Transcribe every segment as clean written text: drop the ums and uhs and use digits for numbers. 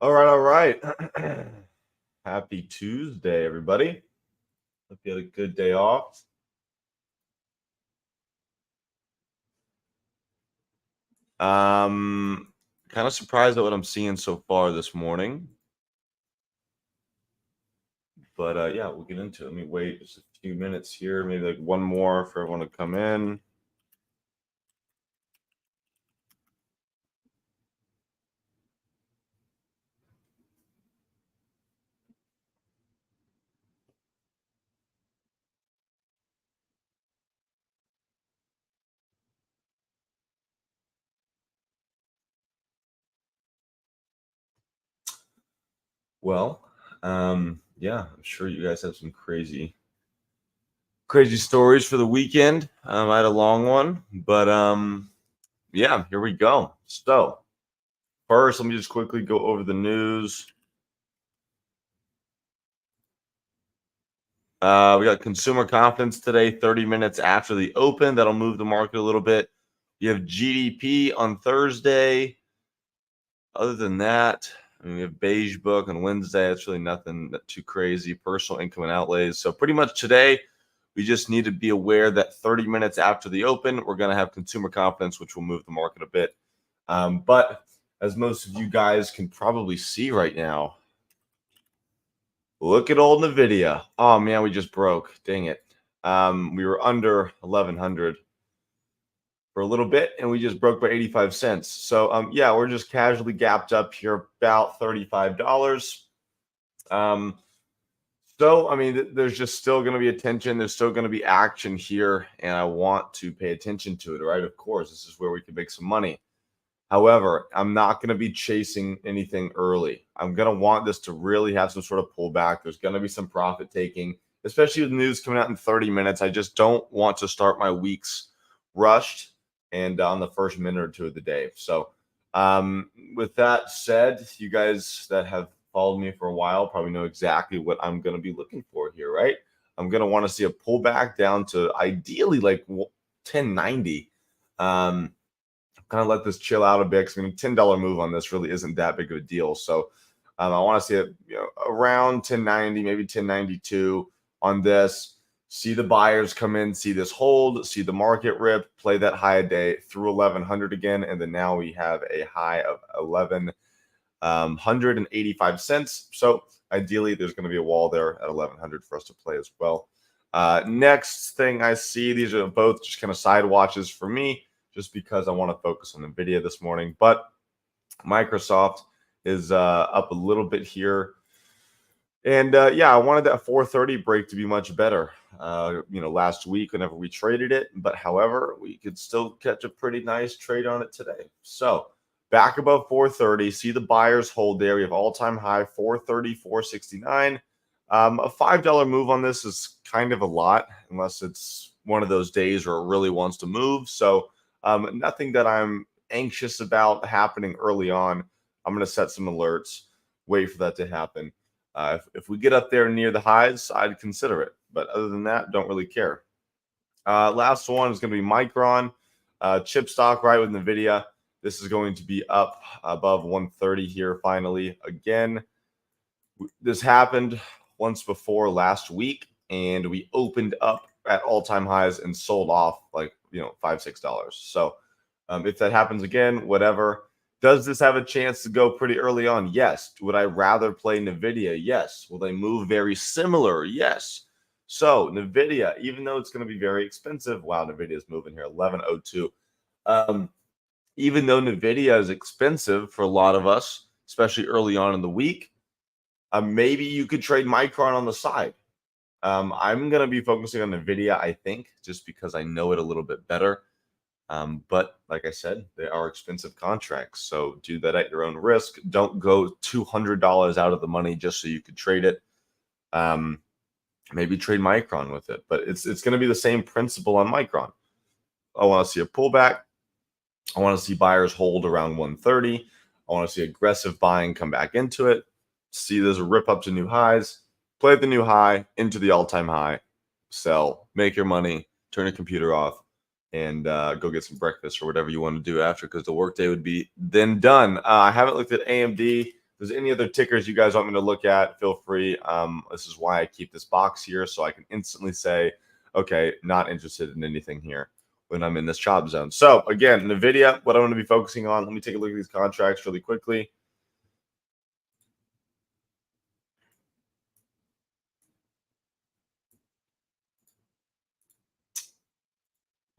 All right, all right. Happy Tuesday, everybody. Hope you had a good day off. Kind of surprised at what I'm seeing so far this morning. But yeah, we'll get into it. Let me wait just a few minutes here, maybe like one more for everyone to come in. Well, yeah, I'm sure you guys have some crazy stories for the weekend. I had a long one, but yeah, here we go. So first, let me just quickly go over the news. We got consumer confidence today, 30 minutes after the open. That'll move the market a little bit. You have GDP on Thursday. Other than that, I mean, we have beige book on Wednesday. It's really nothing too crazy. Personal income and outlays. So pretty much today, we just need to be aware that 30 minutes after the open, we're going to have consumer confidence, which will move the market a bit. But as most of you guys can probably see right now, look at old NVDA. Oh man, we just broke. Dang it. We were under 1100 for a little bit, and we just broke by 85 cents. So yeah, we're just casually gapped up here about $35. Um, so I mean, there's just still going to be attention. There's still going to be action here, and I want to pay attention to it. Right? Of course, this is where we can make some money. However, I'm not going to be chasing anything early. I'm going to want this to really have some sort of pullback. There's going to be some profit taking, especially with news coming out in 30 minutes. I just don't want to start my weeks rushed and on the first minute or two of the day. So, with that said, you guys that have followed me for a while probably know exactly what I'm going to be looking for here, right? I'm going to want to see a pullback down to ideally like 1090. Kind of let this chill out a bit because I mean, $10 move on this really isn't that big of a deal. So I want to see it around 1090, maybe 1092 on this. See the buyers come in, see this hold, see the market rip, play that high a day through 1100 again, and then now we have a high of 1185 cents. So ideally, there's going to be a wall there at 1100 for us to play as well. Next thing I see, these are both just kind of side watches for me, just because I want to focus on NVIDIA this morning. But Microsoft is up a little bit here. And yeah, I wanted that 430 break to be much better, last week whenever we traded it. But however, we could still catch a pretty nice trade on it today. So back above 430, see the buyers hold there. We have all-time high 430, 469. A $5 move on this is kind of a lot, unless it's one of those days where it really wants to move. So nothing that I'm anxious about happening early on. I'm going to set some alerts, wait for that to happen. If we get up there near the highs, I'd consider it. But other than that, don't really care. Last one is going to be Micron. Chip stock, right, with NVIDIA. This is going to be up above 130 here finally. Again, this happened once before last week, and we opened up at all-time highs and sold off like $5-6. So if that happens again, whatever. Does this have a chance to go pretty early on? Yes. Would I rather play NVIDIA? Yes. Will they move very similar? Yes. So NVIDIA, even though it's going to be very expensive, wow, NVIDIA is moving here, 1102. Even though NVIDIA is expensive for a lot of us, especially early on in the week, maybe you could trade Micron on the side. I'm going to be focusing on NVIDIA, I think, just because I know it a little bit better. But like I said, they are expensive contracts. So do that at your own risk. Don't go $200 out of the money just so you could trade it. Maybe trade Micron with it. But it's going to be the same principle on Micron. I want to see a pullback. I want to see buyers hold around 130. I want to see aggressive buying come back into it. See there's a rip up to new highs. Play at the new high, into the all-time high. Sell. Make your money. Turn your computer off. And go get some breakfast or whatever you want to do after, because the workday would be then done. I haven't looked at AMD there's any other tickers you guys want me to look at, feel free. This is why I keep this box here, so I can instantly say, okay, not interested in anything here when I'm in this chop zone. So again, NVIDIA, what I'm going to be focusing on, let me take a look at these contracts really quickly.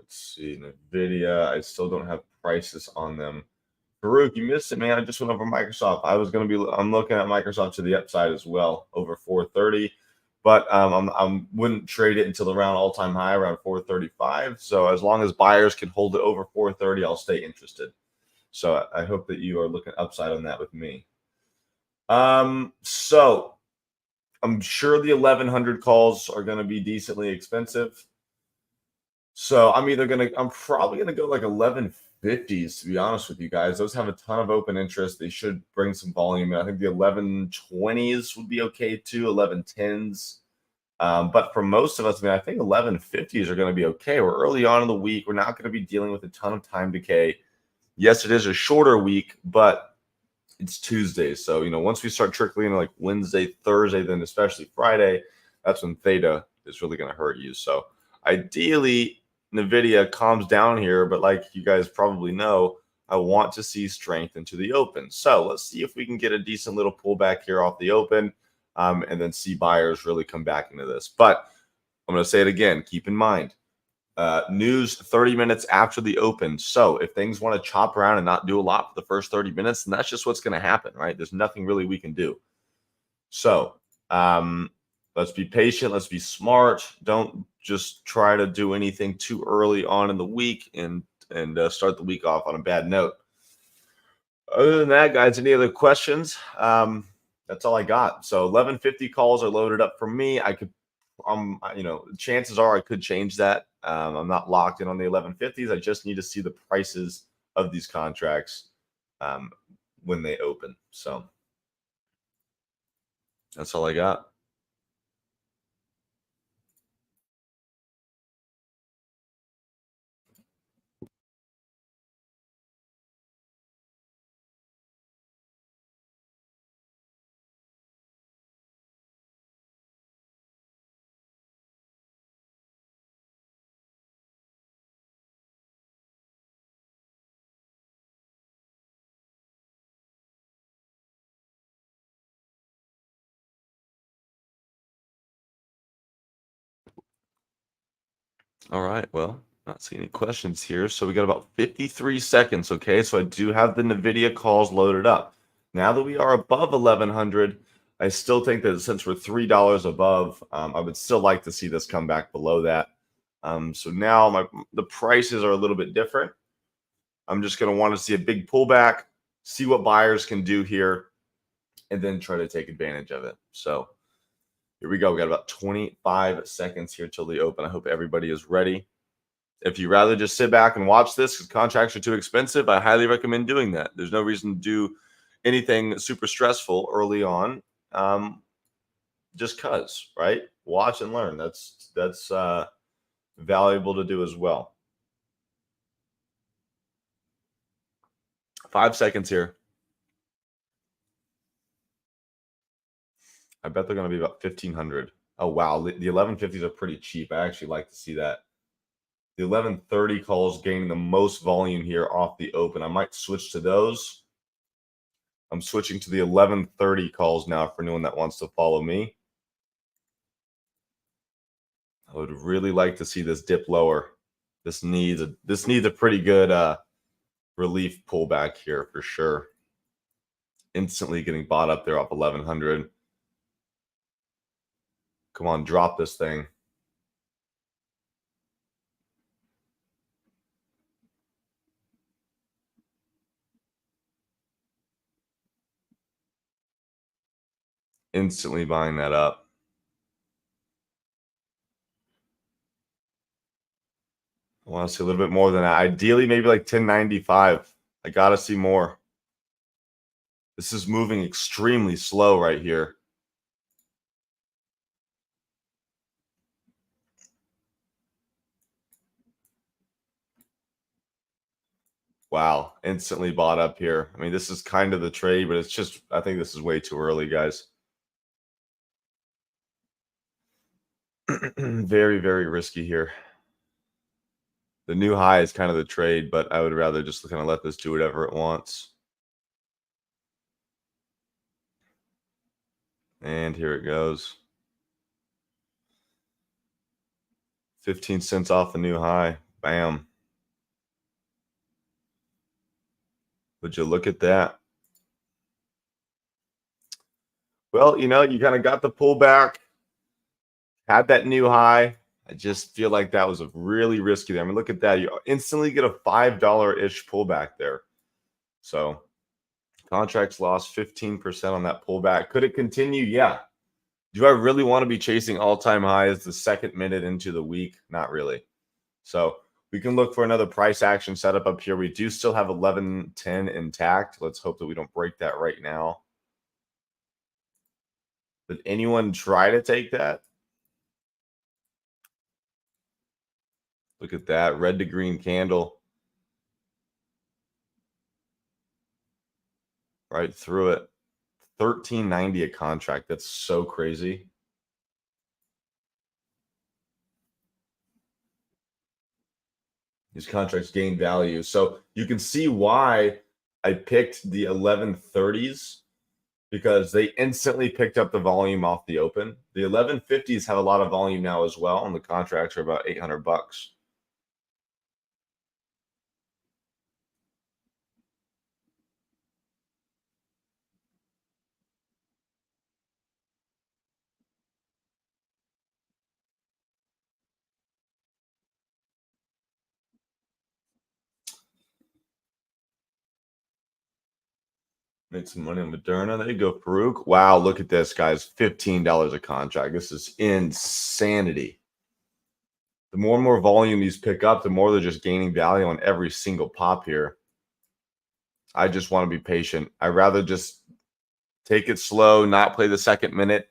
Let's see, NVIDIA, I still don't have prices on them. Farouk, you missed it, man. I just went over Microsoft. I'm looking at Microsoft to the upside as well, over 430. But wouldn't trade it until around all-time high, around 435. So as long as buyers can hold it over 430, I'll stay interested. So I hope that you are looking upside on that with me. So I'm sure the 1100 calls are going to be decently expensive. So I'm probably gonna go like 1150s to be honest with you guys. Those have a ton of open interest. They should bring some volume. I think the 1120s would be okay too, 1110s. But for most of us, I think 1150s are going to be okay. We're early on in the week. We're not going to be dealing with a ton of time decay. Yes, it is a shorter week, but it's Tuesday. So, once we start trickling into like Wednesday, Thursday, then especially Friday, that's when theta is really going to hurt you. So ideally, NVIDIA calms down here, but like you guys probably know, I want to see strength into the open. So let's see if we can get a decent little pullback here off the open, and then see buyers really come back into this. But I'm going to say it again. Keep in mind, news 30 minutes after the open. So if things want to chop around and not do a lot for the first 30 minutes, then that's just what's going to happen, right? There's nothing really we can do. So let's be patient. Let's be smart. Don't just try to do anything too early on in the week and start the week off on a bad note. Other than that, guys, any other questions? That's all I got. So 1150 calls are loaded up for me. Chances are I could change that. I'm not locked in on the 1150s. I just need to see the prices of these contracts when they open. So that's all I got. All right. Well, not seeing any questions here. So we got about 53 seconds. Okay. So I do have the NVIDIA calls loaded up. Now that we are above 1100, I still think that since we're $3 above, I would still like to see this come back below that. So now the prices are a little bit different. I'm just going to want to see a big pullback, see what buyers can do here, and then try to take advantage of it. So here we go. We got about 25 seconds here till the open. I hope everybody is ready. If you rather just sit back and watch this because contracts are too expensive, I highly recommend doing that. There's no reason to do anything super stressful early on, just cause, right? Watch and learn. That's valuable to do as well. 5 seconds here. I bet they're going to be about 1500. Oh wow, the 1150s are pretty cheap. I actually like to see that. The 1130 calls gaining the most volume here off the open. I might switch to those. I'm switching to the 1130 calls now for anyone that wants to follow me. I would really like to see this dip lower. This needs a pretty good relief pullback here for sure. Instantly getting bought up there off 1100. Come on, drop this thing. Instantly buying that up. I want to see a little bit more than that. Ideally, maybe like 1095. I got to see more. This is moving extremely slow right here. Wow, instantly bought up here. I mean, this is kind of the trade, but it's just, I think this is way too early, guys. Very, very risky here. The new high is kind of the trade, but I would rather just kind of let this do whatever it wants. And here it goes. 15 cents off the new high. Bam. Would you look at that? Well, you kind of got the pullback, had that new high. I just feel like that was a really risky there. I mean, look at that. You instantly get a $5-ish pullback there. So contracts lost 15% on that pullback. Could it continue? Yeah. Do I really want to be chasing all-time highs the second minute into the week? Not really. So we can look for another price action setup up here. We do still have 1110 intact. Let's hope that we don't break that right now. Did anyone try to take that? Look at that red to green candle. Right through it. 1390 a contract. That's so crazy. These contracts gain value. So you can see why I picked the 1130s, because they instantly picked up the volume off the open. The 1150s have a lot of volume now as well, and the contracts are about 800 bucks. Made some money on Moderna. There you go, Farouk. Wow, look at this, guys. $15 a contract. This is insanity. The more and more volume these pick up, the more they're just gaining value on every single pop here. I just want to be patient. I'd rather just take it slow, not play the second minute.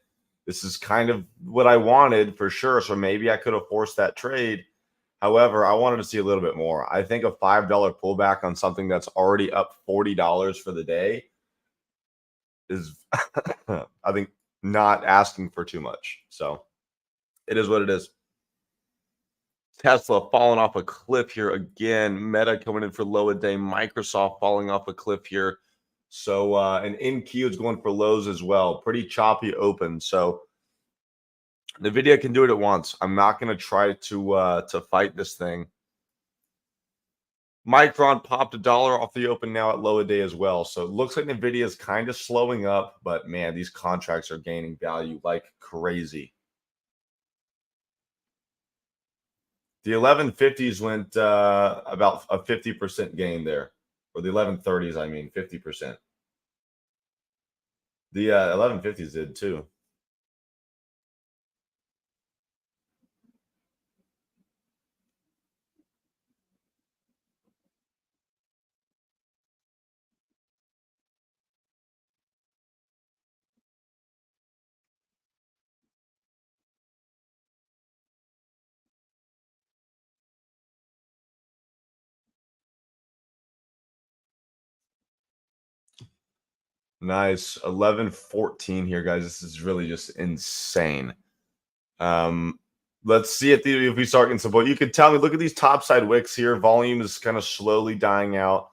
This is kind of what I wanted for sure. So maybe I could have forced that trade. However, I wanted to see a little bit more. I think a $5 pullback on something that's already up $40 for the day is, I think, not asking for too much. So it is what it is. Tesla falling off a cliff here again. Meta coming in for low a day. Microsoft falling off a cliff here. So, and NQ is going for lows as well. Pretty choppy open. So NVIDIA can do it at once. I'm not going to try to fight this thing. Micron popped $1 off the open now at low a day as well. So it looks like NVIDIA is kind of slowing up, but man, these contracts are gaining value like crazy. The 1150s went about a 50% gain there, or the 1130s, I mean, 50%. The 1150s did too. Nice. 1114 here, guys. This is really just insane. Let's see if we start getting support. You could tell me, look at these topside wicks here. Volume is kind of slowly dying out.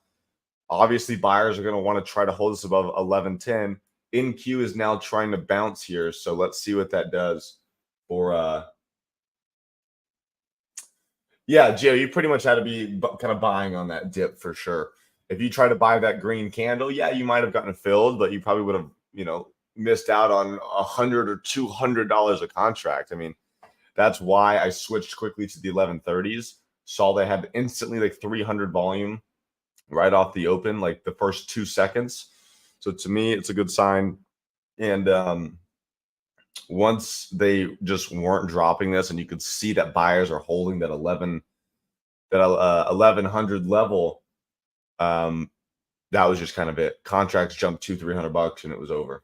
Obviously, buyers are going to want to try to hold this above 1110. NQ is now trying to bounce here. So let's see what that does for yeah, Joe, you pretty much had to be kind of buying on that dip for sure. If you try to buy that green candle, yeah, you might have gotten filled, but you probably would have, missed out on $100 or $200 a contract. I mean, that's why I switched quickly to the 1130s. Saw they had instantly like 300 volume right off the open, like the first 2 seconds. So to me, it's a good sign. And once they just weren't dropping this, and you could see that buyers are holding that 1100 level, that was just kind of it. Contracts jumped $200-300 and it was over.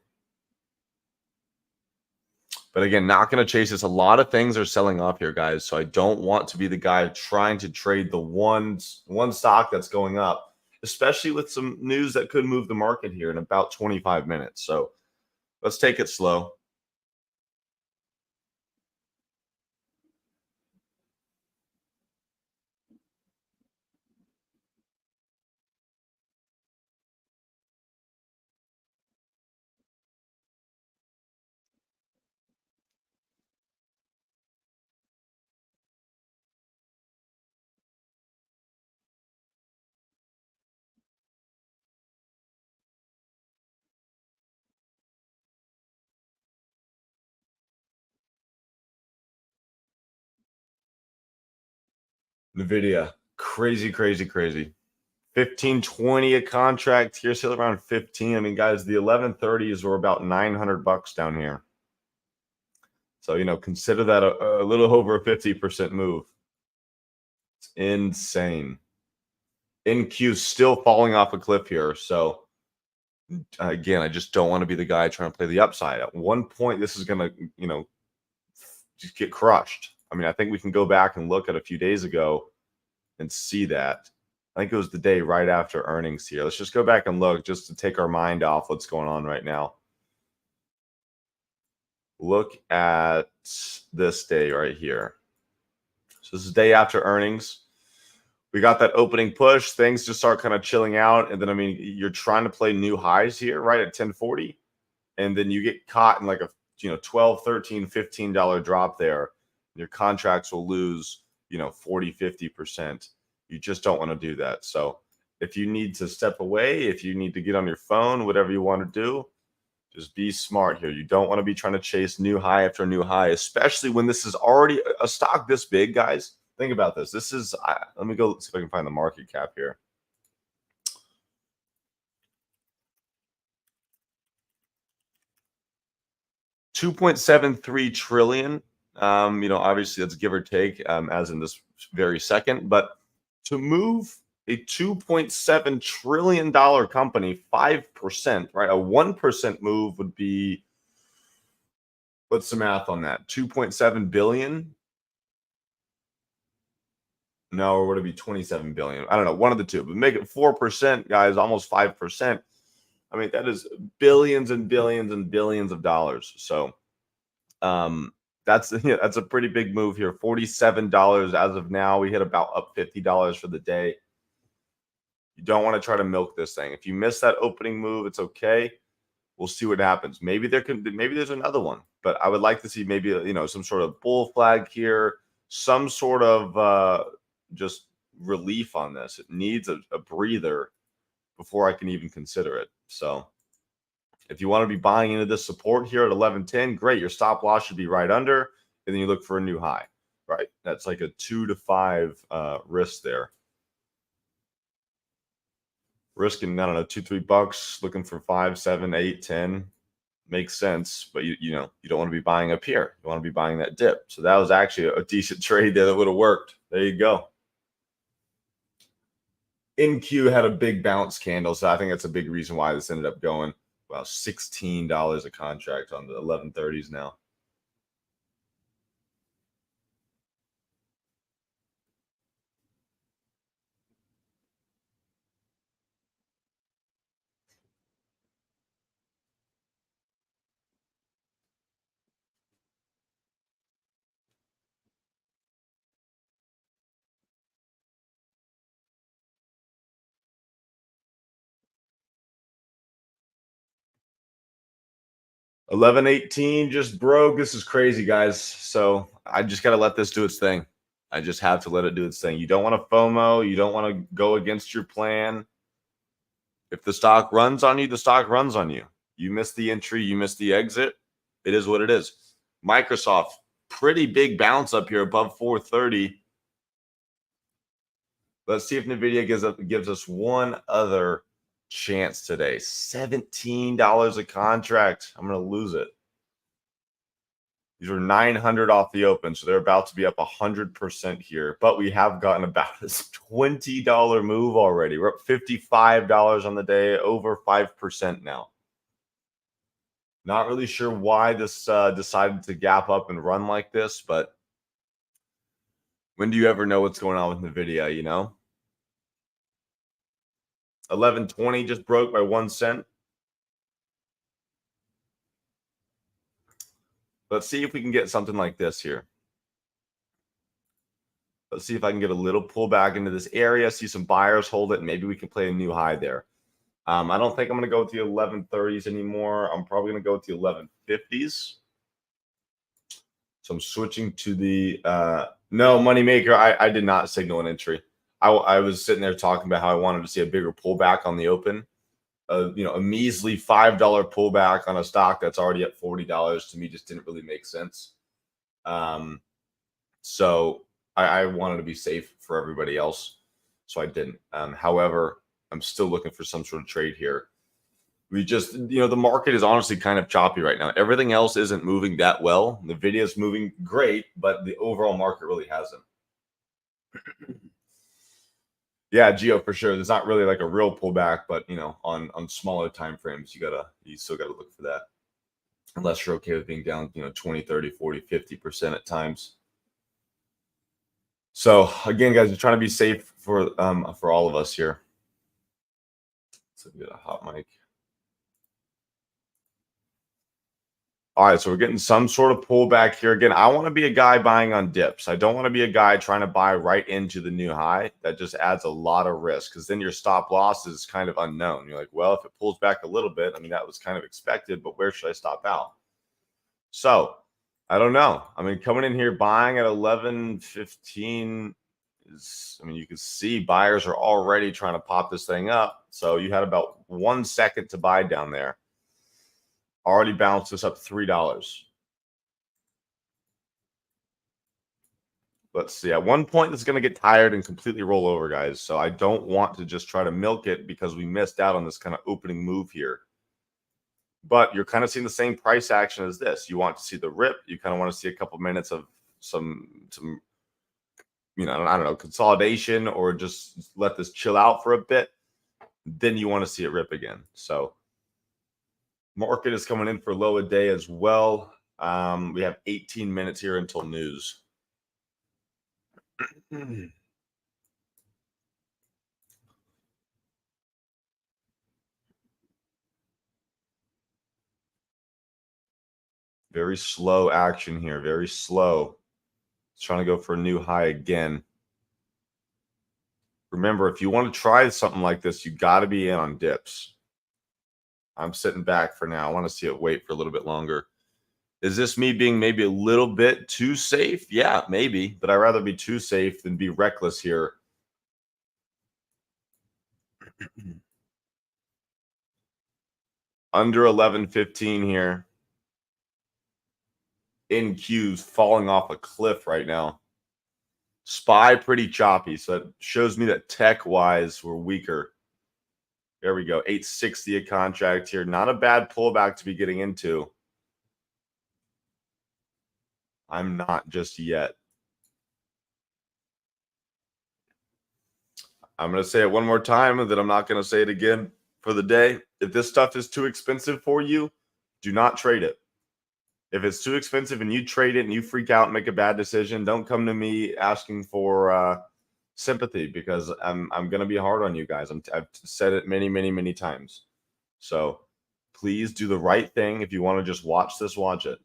But again, not going to chase this. A lot of things are selling off here, guys. So I don't want to be the guy trying to trade the one stock that's going up especially with some news that could move the market here in about 25 minutes. So let's take it slow. NVDA, crazy, crazy, crazy. 1520 a contract here, still around 15. I mean, guys, the 1130s were about 900 bucks down here. So, consider that a little over a 50% move. It's insane. NQ still falling off a cliff here. So, again, I just don't want to be the guy trying to play the upside. At one point, this is going to, just get crushed. I mean, I think we can go back and look at a few days ago and see that. I think it was the day right after earnings here. Let's just go back and look just to take our mind off what's going on right now. Look at this day right here. So this is day after earnings. We got that opening push. Things just start kind of chilling out. And then, I mean, you're trying to play new highs here, right, at 1040. And then you get caught in like a, $12, $13, $15 drop there. Your contracts will lose, 40, 50%. You just don't want to do that. So if you need to step away, if you need to get on your phone, whatever you want to do, just be smart here. You don't want to be trying to chase new high after new high, especially when this is already a stock this big, guys. Think about this. This is, let me go see if I can find the market cap here. $2.73 trillion. Obviously that's give or take, as in this very second, but to move a $2.7 trillion company 5%, right? A 1% move would be, what's the math on that? 2.7 billion? No, or would it be 27 billion? I don't know, one of the two, but make it 4%, guys, almost 5%. I mean, that is billions and billions and billions of dollars. So that's a pretty big move here. $47 as of now. We hit about up $50 for the day. You don't want to try to milk this thing. If you miss that opening move, it's okay. We'll see what happens. Maybe there's another one, but I would like to see maybe some sort of bull flag here, some sort of just relief on this. It needs a breather before I can even consider it. So if you want to be buying into this support here at 1110, great. Your stop loss should be right under, and then you look for a new high, right? That's like a 2 to 5 risk there. Risking, I don't know, $2-3, looking for 5, 7, 8, 10. Makes sense, but you don't want to be buying up here. You want to be buying that dip. So that was actually a decent trade there that would have worked. There you go. NQ had a big bounce candle, so I think that's a big reason why this ended up going about $16 a contract on the 1130s now. $11.18 just broke. This is crazy, guys. So I just got to let this do its thing. I just have to let it do its thing. You don't want to FOMO. You don't want to go against your plan. If the stock runs on you, the stock runs on you. You miss the entry, you miss the exit. It is what it is. Microsoft, pretty big bounce up here above 430. Let's see if NVIDIA gives us one other chance today. $17 a contract. I'm going to lose it. These are 900 off the open, so they're about to be up 100% here. But we have gotten about this $20 move already. We're up $55 on the day, over 5% now. Not really sure why this decided to gap up and run like this, but when do you ever know what's going on with NVIDIA, 1120 just broke by 1 cent. Let's see if we can get something like this here. Let's see if I can get a little pullback into this area, see some buyers hold it, and maybe we can play a new high there. I don't think I'm going to go with the 1130s anymore. I'm probably going to go with the 1150s. So I'm switching to the no, moneymaker. I did not signal an entry. I was sitting there talking about how I wanted to see a bigger pullback on the open. A measly $5 pullback on a stock that's already at $40 to me just didn't really make sense. So I wanted to be safe for everybody else, so I didn't. However, I'm still looking for some sort of trade here. We just, the market is honestly kind of choppy right now. Everything else isn't moving that well. NVIDIA is moving great, but the overall market really hasn't. Yeah, Geo, for sure. There's not really like a real pullback, but on smaller time frames, you still gotta look for that. Unless you're okay with being down, 20, 30, 40, 50% at times. So again, guys, we're trying to be safe for all of us here. So we get a hot mic. All right, so we're getting some sort of pullback here. Again, I want to be a guy buying on dips. I don't want to be a guy trying to buy right into the new high. That just adds a lot of risk because then your stop loss is kind of unknown. You're like, well, if it pulls back a little bit, I mean, that was kind of expected, but where should I stop out? So I don't know. I mean, coming in here buying at 11.15 is, you can see buyers are already trying to pop this thing up. So you had about 1 second to buy down there. Already bounced this up $3. Let's see. At one point, it's going to get tired and completely roll over, guys. So I don't want to just try to milk it because we missed out on this kind of opening move here. But you're kind of seeing the same price action as this. You want to see the rip. You kind of want to see a couple minutes of some I don't know, consolidation or just let this chill out for a bit. Then you want to see it rip again. So market is coming in for low a day as well. We have 18 minutes here until news. Very slow action here. Very slow. It's trying to go for a new high again. Remember, if you want to try something like this, you got to be in on dips. I'm sitting back for now. I want to see it wait for a little bit longer. Is this me being maybe a little bit too safe? Yeah, maybe. But I'd rather be too safe than be reckless here. Under 11.15 here. NQ's falling off a cliff right now. SPY pretty choppy. So it shows me that tech-wise we're weaker. There we go. 860 a contract here. Not a bad pullback to be getting into. I'm not just yet. I'm going to say it one more time and then I'm not going to say it again for the day. If this stuff is too expensive for you, do not trade it. If it's too expensive and you trade it and you freak out and make a bad decision, don't come to me asking for sympathy because I'm going to be hard on you guys. I've said it many, many, many times. So please do the right thing. If you want to just watch this, watch it.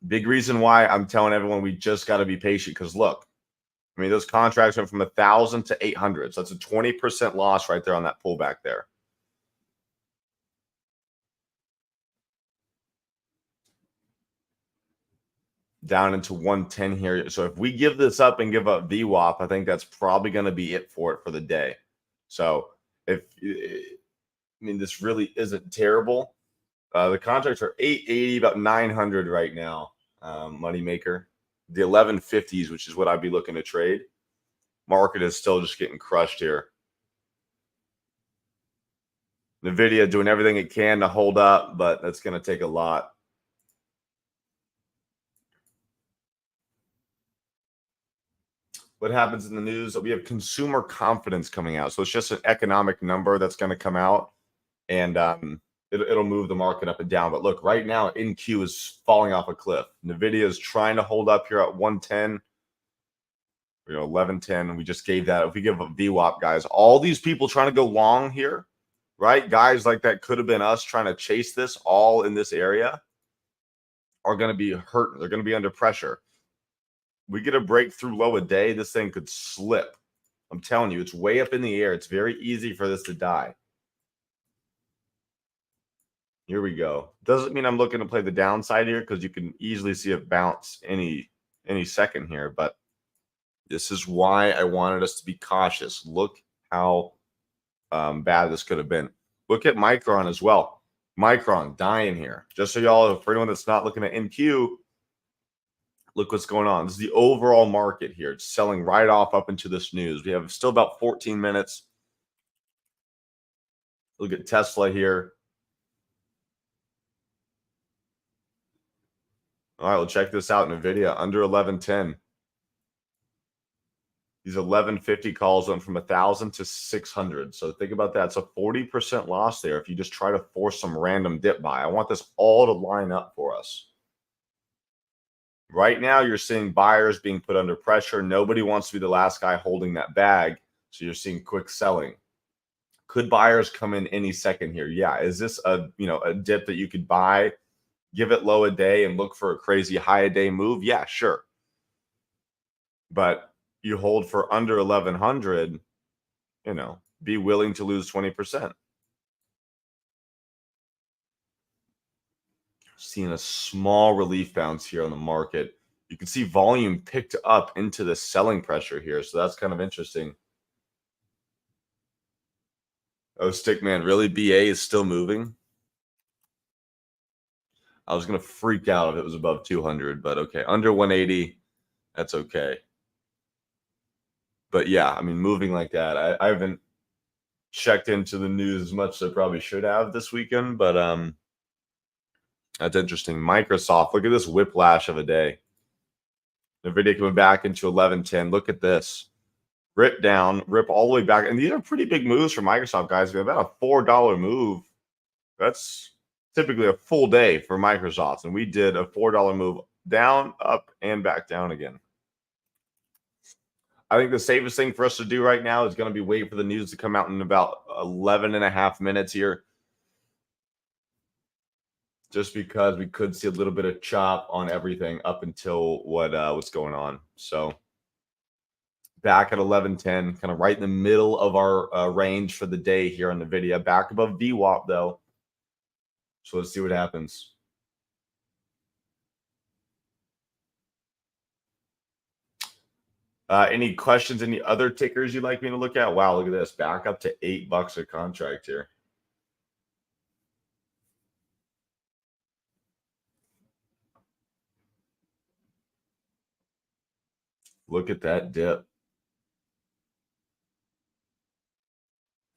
Big reason why I'm telling everyone we just got to be patient because look, those contracts went from 1,000 to 800. So that's a 20% loss right there on that pullback there. Down into 110 here. So if we give this up and give up VWAP, I think that's probably going to be it for the day. So this really isn't terrible. The contracts are 880, about 900 right now. Moneymaker, the 1150s, which is what I'd be looking to trade. Market is still just getting crushed here. NVIDIA doing everything it can to hold up, but that's going to take a lot. What happens in the news? We have consumer confidence coming out. So it's just an economic number that's going to come out, and it'll move the market up and down. But look, right now, NQ is falling off a cliff. NVIDIA is trying to hold up here at 110. 1110. We just gave that. If we give a VWAP, guys, all these people trying to go long here, right? Guys like that could have been us trying to chase this all in this area are going to be hurt. They're going to be under pressure. We get a breakthrough low a day, this thing could slip. I'm telling you, it's way up in the air. It's very easy for this to die. Here we go. Doesn't mean I'm looking to play the downside here because you can easily see it bounce any second here. But this is why I wanted us to be cautious. Look how bad this could have been. Look at Micron as well. Micron dying here. Just so y'all, for anyone that's not looking at NQ, look what's going on. This is the overall market here. It's selling right off up into this news. We have still about 14 minutes. Look at Tesla here. All right, we'll check this out in NVIDIA. Under 1110. These 1150 calls went from 1,000 to 600. So think about that. It's a 40% loss there if you just try to force some random dip buy. I want this all to line up for us. Right now, you're seeing buyers being put under pressure. Nobody wants to be the last guy holding that bag. So you're seeing quick selling. Could buyers come in any second here? Yeah. Is this a dip that you could buy, give it low a day, and look for a crazy high a day move? Yeah, sure. But you hold for under 1100, be willing to lose 20%. Seeing a small relief bounce here on the market. You can see volume picked up into the selling pressure here. So that's kind of interesting. Oh, Stickman, really? BA is still moving? I was going to freak out if it was above 200, but okay. Under 180, that's okay. But yeah, I mean, moving like that. I haven't checked into the news as much as I probably should have this weekend, but that's interesting. Microsoft, look at this whiplash of a day. NVIDIA coming back into 1110. Look at this. Rip down, rip all the way back. And these are pretty big moves for Microsoft, guys. We have about a $4 move. That's typically a full day for Microsoft. And we did a $4 move down, up, and back down again. I think the safest thing for us to do right now is going to be wait for the news to come out in about 11 and a half minutes here. Just because we could see a little bit of chop on everything up until what's going on. So back at 1110, kind of right in the middle of our range for the day here on NVIDIA. Back above VWAP, though. So let's see what happens. Any questions? Any other tickers you'd like me to look at? Wow, look at this. Back up to $8 a contract here. Look at that dip.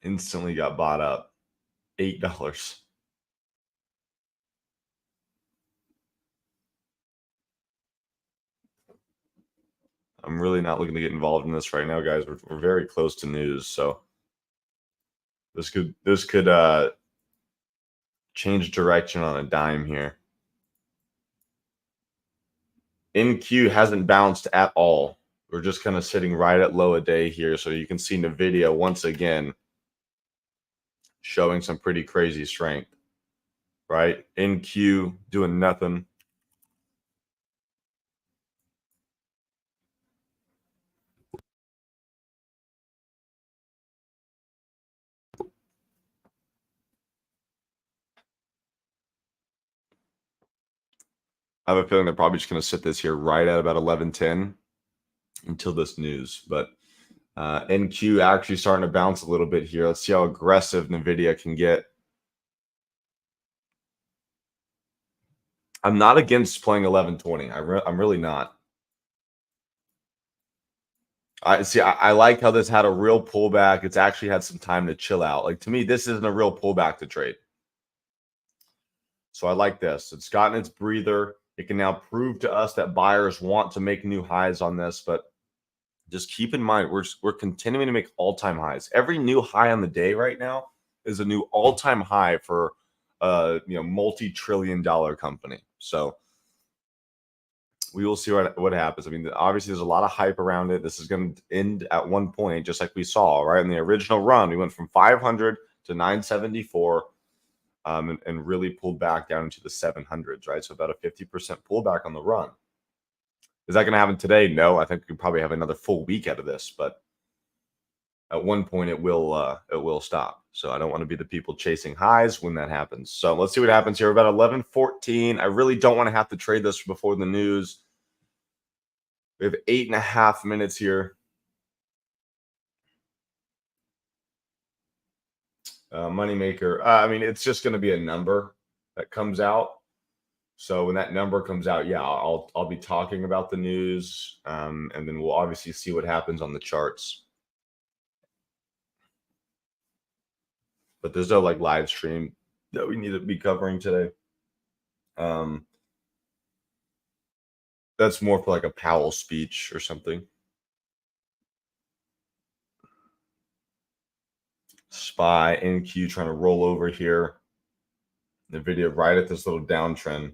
Instantly got bought up. $8. I'm really not looking to get involved in this right now, guys. We're very close to news, so this could change direction on a dime here. NQ hasn't bounced at all. We're just kind of sitting right at low a day here, so you can see NVIDIA once again showing some pretty crazy strength, right? NQ doing nothing. I have a feeling they're probably just going to sit this here right at about 1110 until this news. But NQ actually starting to bounce a little bit here. Let's see how aggressive NVIDIA can get. I'm not against playing 1120. I'm really not. I like how this had a real pullback. It's actually had some time to chill out. Like, to me, this isn't a real pullback to trade. So I like this. It's gotten its breather. It can now prove to us that buyers want to make new highs on this, but just keep in mind, we're continuing to make all-time highs. Every new high on the day right now is a new all-time high for a multi-trillion-dollar company. So we will see what happens. I mean, obviously, there's a lot of hype around it. This is going to end at one point, just like we saw, right? In the original run, we went from 500 to 974 and really pulled back down into the 700s, right? So about a 50% pullback on the run. Is that going to happen today? No, I think we could probably have another full week out of this, but at one point it will stop. So I don't want to be the people chasing highs when that happens. So let's see what happens here. About 11:14. I really don't want to have to trade this before the news. We have 8.5 minutes here. Moneymaker. I mean, it's just going to be a number that comes out. So when that number comes out, yeah, I'll be talking about the news, and then we'll obviously see what happens on the charts. But there's no like live stream that we need to be covering today. That's more for like a Powell speech or something. SPY NQ trying to roll over here. NVDA right at this little downtrend.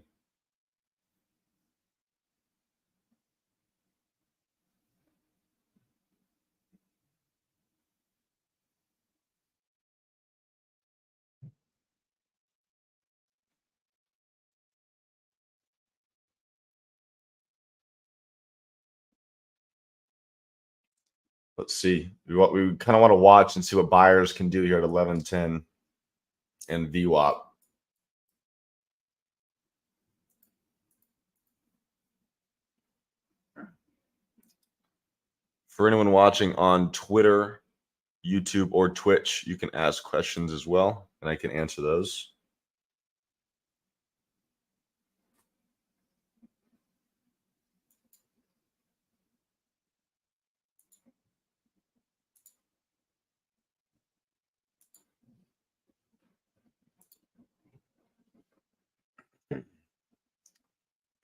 Let's see. We kind of want to watch and see what buyers can do here at 11:10 and VWAP. For anyone watching on Twitter, YouTube, or Twitch, you can ask questions as well, and I can answer those.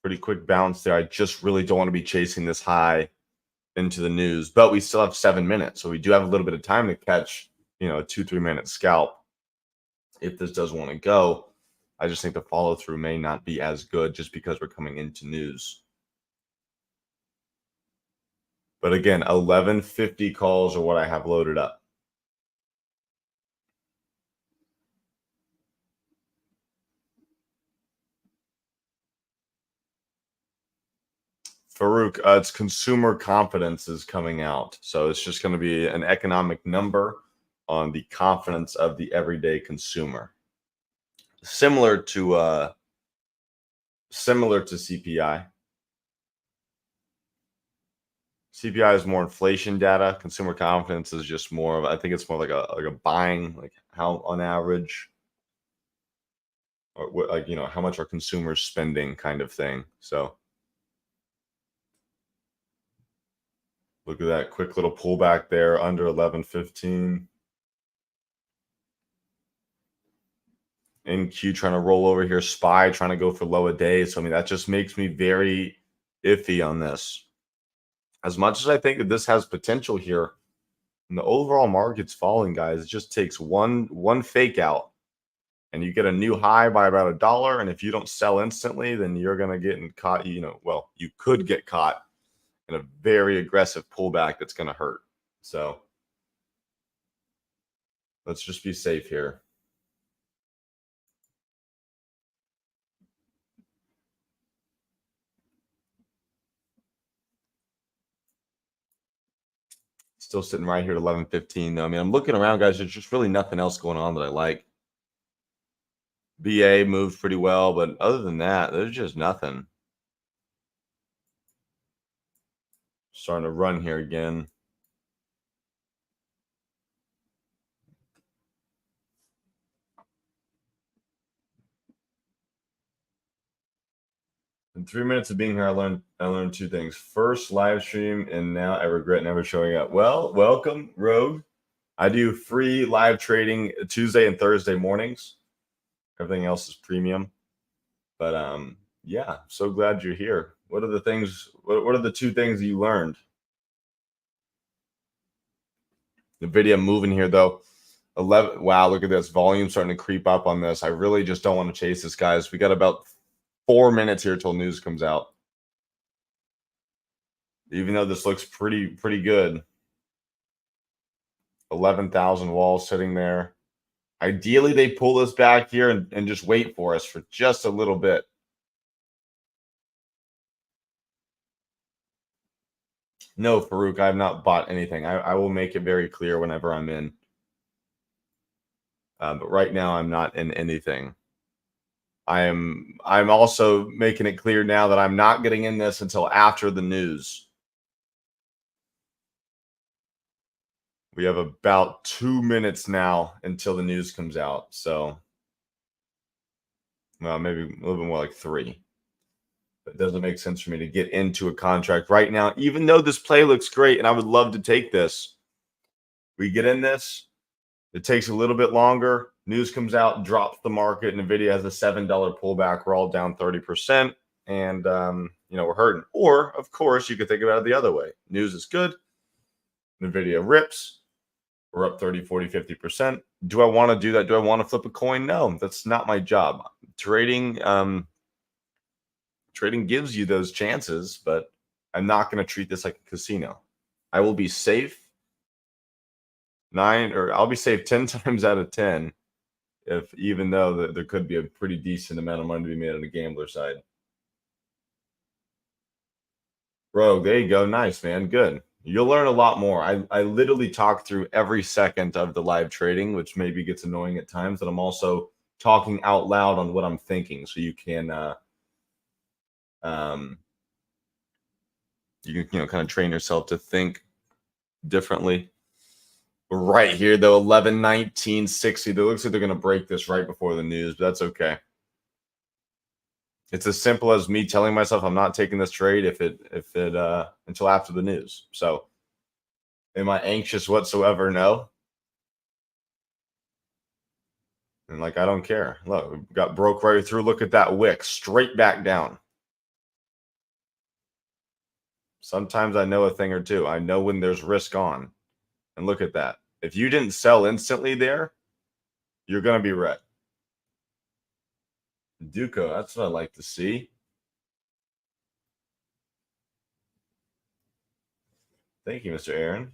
Pretty quick bounce there. I just really don't want to be chasing this high into the news, but we still have 7 minutes. So we do have a little bit of time to catch, a 2-3 minute scalp if this does want to go. I just think the follow through may not be as good just because we're coming into news. But again, 11:50 calls are what I have loaded up. Farouk, it's consumer confidence is coming out. So it's just going to be an economic number on the confidence of the everyday consumer. Similar to CPI. CPI is more inflation data. Consumer confidence is just more of, I think it's more like a buying, like how on average, or what, like, how much are consumers spending kind of thing. So look at that quick little pullback there under 11:15. NQ trying to roll over here. SPY trying to go for low a day. So I mean, that just makes me very iffy on this. As much as I think that this has potential here, and the overall market's falling, guys, it just takes one fake out, and you get a new high by about $1. And if you don't sell instantly, then you're gonna get caught. Well, you could get caught in a very aggressive pullback that's gonna hurt. So let's just be safe here. Still sitting right here at 11:15 though. I mean, I'm looking around, guys. There's just really nothing else going on that I like. BA moved pretty well, but other than that, there's just nothing. Starting to run here again. In 3 minutes of being here, I learned two things. First, live stream, and now I regret never showing up. Well, welcome, Rogue. I do free live trading Tuesday and Thursday mornings. Everything else is premium. But yeah, so glad you're here. What are the things? What are the two things you learned? The video moving here though. 11. Wow, look at this volume starting to creep up on this. I really just don't want to chase this, guys. We got about 4 minutes here till news comes out. Even though this looks pretty good. 11,000 walls sitting there. Ideally, they pull us back here and just wait for us for just a little bit. No, Farouk, I have not bought anything. I will make it very clear whenever I'm in. But right now, I'm not in anything. I'm also making it clear now that I'm not getting in this until after the news. We have about 2 minutes now until the news comes out. So, well, maybe a little bit more like 3. It doesn't make sense for me to get into a contract right now, even though this play looks great and I would love to take this. We get in this, it takes a little bit longer. News comes out, drops the market. NVIDIA has a $7 pullback. We're all down 30%, and we're hurting. Or, of course, you could think about it the other way. News is good. NVIDIA rips. We're up 30, 40, 50%. Do I want to do that? Do I want to flip a coin? No, that's not my job. Trading gives you those chances, but I'm not going to treat this like a casino. I will be safe I'll be safe 10 times out of 10, even though there could be a pretty decent amount of money to be made on the gambler side. Rogue, there you go. Nice, man. Good. You'll learn a lot more. I literally talk through every second of the live trading, which maybe gets annoying at times, but I'm also talking out loud on what I'm thinking, so you can kind of train yourself to think differently. Right here, though, 11-19-60. It looks like they're going to break this right before the news, but that's okay. It's as simple as me telling myself I'm not taking this trade until after the news. So, am I anxious whatsoever? No. And I don't care. Look, we got broke right through. Look at that wick, straight back down. Sometimes I know a thing or two. I know when there's risk on. And look at that. If you didn't sell instantly there, you're going to be red. Duco, that's what I like to see. Thank you, Mr. Aaron.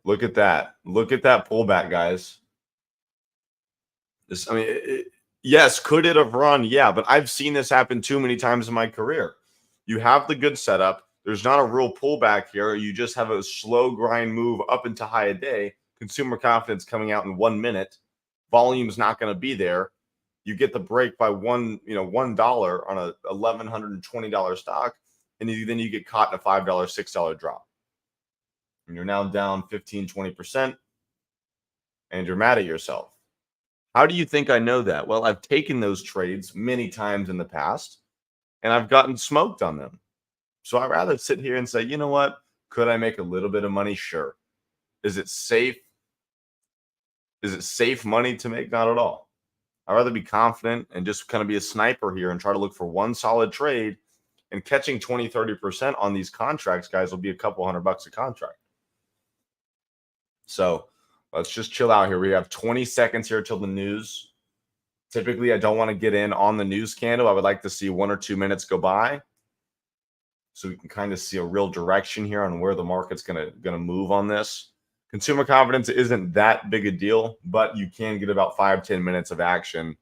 Look at that. Look at that pullback, guys. Yes, could it have run? Yeah, but I've seen this happen too many times in my career. You have the good setup. There's not a real pullback here. You just have a slow grind move up into high a day. Consumer confidence coming out in 1 minute. Volume's not going to be there. You get the break by $1 on a $1,120 stock, and then you get caught in a $5, $6 drop. And you're now down 15, 20%, and you're mad at yourself. How do you think I know that? Well, I've taken those trades many times in the past, and I've gotten smoked on them. So I'd rather sit here and say, you know what? Could I make a little bit of money? Sure. Is it safe? Is it safe money to make? Not at all. I'd rather be confident and just kind of be a sniper here and try to look for one solid trade. And catching 20, 30% on these contracts, guys, will be a couple $100 a contract. So let's just chill out here. We have 20 seconds here till the news. Typically, I don't want to get in on the news candle. I would like to see 1 or 2 minutes go by so we can kind of see a real direction here on where the market's gonna move on this. Consumer confidence isn't that big a deal, but you can get about 5-10 minutes of action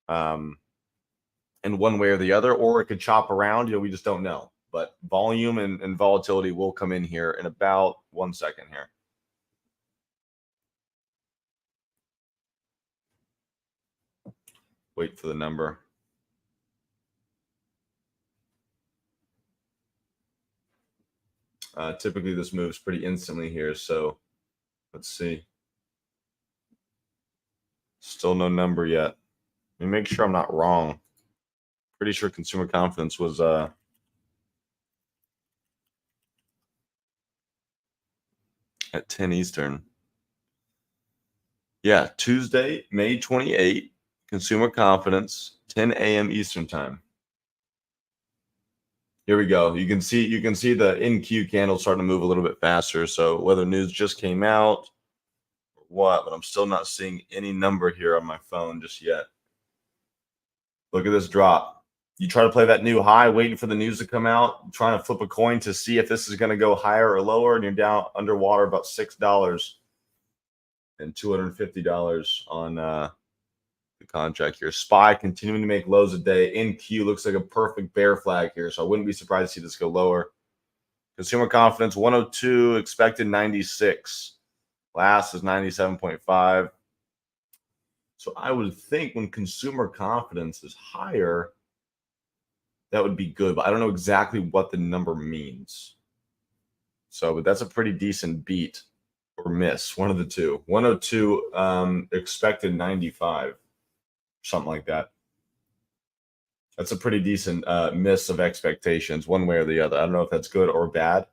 in one way or the other, or it could chop around. We just don't know. But volume and volatility will come in here in about 1 second here. Wait for the number. Typically, this moves pretty instantly here. So let's see. Still no number yet. Let me make sure I'm not wrong. Pretty sure consumer confidence was at 10 Eastern. Yeah, Tuesday, May 28, consumer confidence, 10 a.m. Eastern time. Here we go. You can see the NQ candle starting to move a little bit faster. So whether news just came out or what, but I'm still not seeing any number here on my phone just yet. Look at this drop. You try to play that new high, waiting for the news to come out, trying to flip a coin to see if this is going to go higher or lower, and you're down underwater about $6 and $250 on the contract here. SPY continuing to make lows a day. NQ looks like a perfect bear flag here, so I wouldn't be surprised to see this go lower. Consumer confidence 102, expected 96. Last is 97.5. So I would think when consumer confidence is higher, that would be good, but I don't know exactly what the number means. So, but that's a pretty decent beat or miss, one of the two. 102, expected 95, something like that. That's a pretty decent miss of expectations, one way or the other. I don't know if that's good or bad.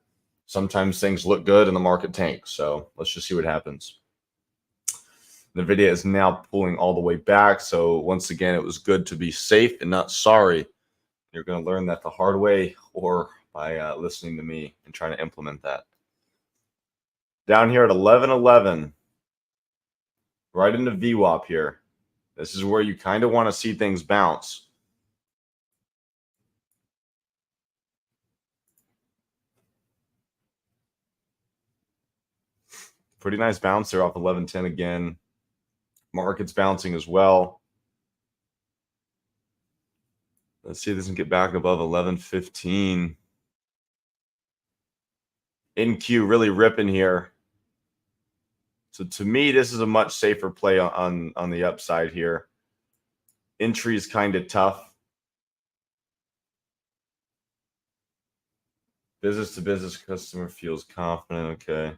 Sometimes things look good and the market tanks. So let's just see what happens. NVIDIA is now pulling all the way back. So once again, it was good to be safe and not sorry. You're going to learn that the hard way or by listening to me and trying to implement that. Down here at 1111, right into VWAP here. This is where you kind of want to see things bounce. Pretty nice bounce there off 1110 again. Market's bouncing as well. Let's see if this can get back above 1115. NQ really ripping here. So to me, this is a much safer play on the upside here. Entry is kind of tough. Business to business customer feels confident. Okay.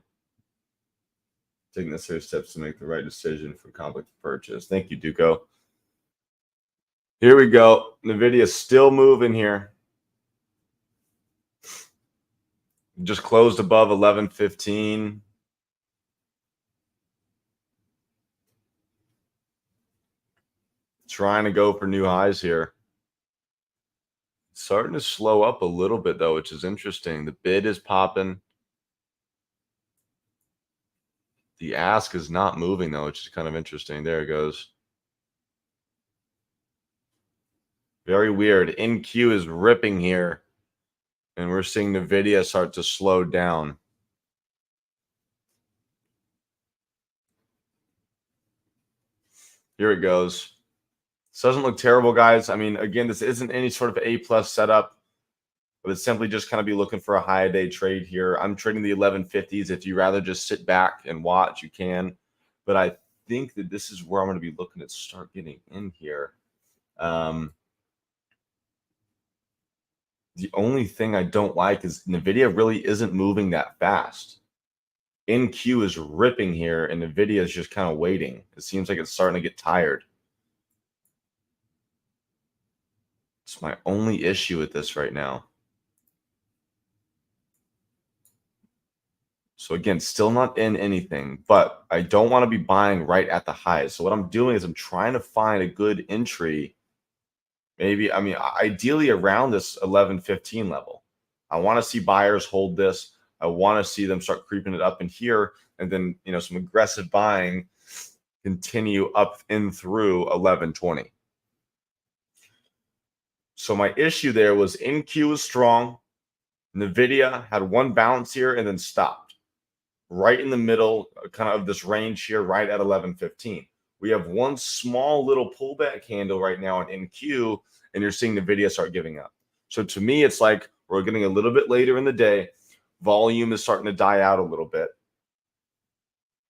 Taking necessary steps to make the right decision for conflict of purchase. Thank you, Duco. Here we go. NVIDIA is still moving here. Just closed above 1115. Trying to go for new highs here. Starting to slow up a little bit, though, which is interesting. The bid is popping. The ask is not moving, though, which is kind of interesting. There it goes. Very weird. NQ is ripping here. And we're seeing NVIDIA start to slow down. Here it goes. This doesn't look terrible, guys. I mean, again, this isn't any sort of A+ setup, but it's simply just kind of be looking for a high day trade here. I'm trading the 1150s. If you rather just sit back and watch, you can. But I think that this is where I'm going to be looking to start getting in here. The only thing I don't like is NVIDIA really isn't moving that fast. NQ is ripping here, and NVIDIA is just kind of waiting. It seems like it's starting to get tired. It's my only issue with this right now. So again, still not in anything, but I don't want to be buying right at the highs. So what I'm doing is I'm trying to find a good entry. Maybe, I mean, ideally around this 1115 level. I want to see buyers hold this. I want to see them start creeping it up in here, and then, you know, some aggressive buying continue up in through 1120. So my issue there was NQ was strong. NVIDIA had one bounce here and then stopped right in the middle kind of this range here, right at 1115. We have one small little pullback handle right now on NQ, and you're seeing NVIDIA start giving up. So to me, it's like we're getting a little bit later in the day. Volume is starting to die out a little bit,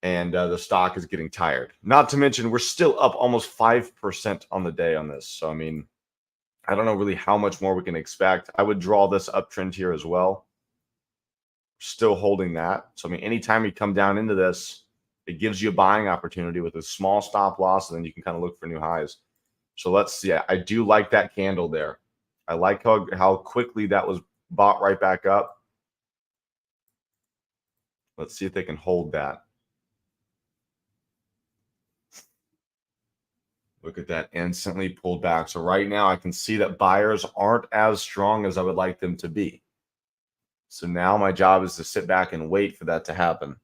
and the stock is getting tired. Not to mention, we're still up almost 5% on the day on this. So, I mean, I don't know really how much more we can expect. I would draw this uptrend here as well. Still holding that. So, I mean, anytime you come down into this, it gives you a buying opportunity with a small stop loss, and then you can kind of look for new highs. So let's see. I do like that candle there. I like how quickly that was bought right back up. Let's see if they can hold that. Look at that, instantly pulled back. So right now I can see that buyers aren't as strong as I would like them to be. So now my job is to sit back and wait for that to happen.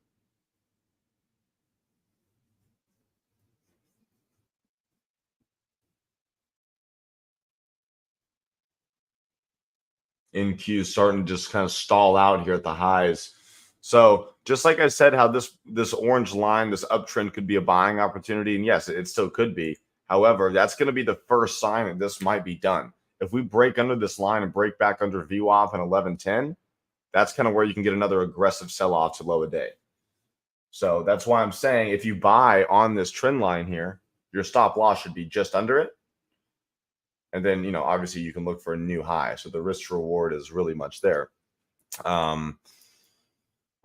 NQ starting to just kind of stall out here at the highs. So just like I said, how this orange line, this uptrend could be a buying opportunity, and yes, it still could be. However, that's going to be the first sign that this might be done. If we break under this line and break back under VWAP and 1110, that's kind of where you can get another aggressive sell-off to low a day. So that's why I'm saying if you buy on this trend line here, your stop loss should be just under it. And then, obviously you can look for a new high. So the risk to reward is really much there.